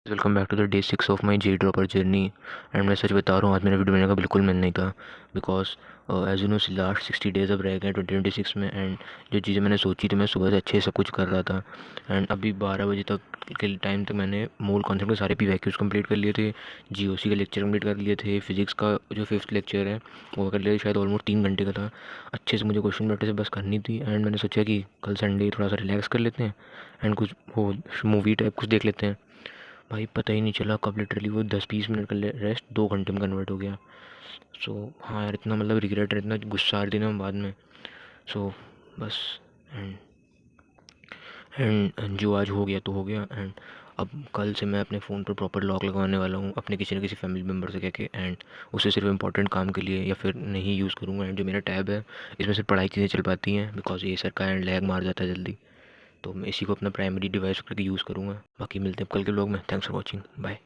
Welcome back to the day 6 of my J dropper journey. And मैं सच बता रहा हूँ, आज मेरा वीडियो बनाने का बिल्कुल मन नहीं था। Because as you know last 60 days अब रह गए 2026 में। एंड जो चीज़ें मैंने सोची थी, मैं सुबह से अच्छे से सब कुछ कर रहा था। एंड अभी 12 बजे तक के टाइम तक मैंने मोल कॉन्सेप्ट के सारे PYQs कंप्लीट कर लिए थे। GOC का लेक्चर कंप्लीट कर लिए थे। फिजिक्स का जो 5th लेक्चर है वो कर लिया, शायद ऑलमोस्ट 3 घंटे का था। अच्छे से मुझे क्वेश्चन पेपर से बस करनी थी। एंड मैंने सोचा कि कल संडे थोड़ा सा रिलैक्स कर लेते हैं एंड कुछ वो मूवी टाइप कुछ देख लेते हैं। भाई पता ही नहीं चला कब लिटरली वो 10-20 मिनट का रेस्ट 2 घंटे में कन्वर्ट हो गया। सो हाँ यार, इतना मतलब रिग्रेट है, इतना गुस्सा आ रही थी ना बाद में। सो बस। एंड एंड जो आज हो गया तो हो गया। एंड अब कल से मैं अपने फ़ोन पर प्रॉपर लॉक लगवाने वाला हूँ अपने किसी न किसी फैमिली मेम्बर से कह के। एंड उसे सिर्फ इंपॉर्टेंट काम के लिए या फिर नहीं यूज़ करूँगा। एंड जो मेरा टैब है इसमें सिर्फ पढ़ाई चीज़ें चल पाती हैं, बिकॉज ये सर का एंड लैग मार जाता है जल्दी। तो मैं इसी को अपना प्राइमरी डिवाइस करके यूज़ करूँगा। बाकी मिलते हैं कल के व्लॉग में। Thanks for watching, bye.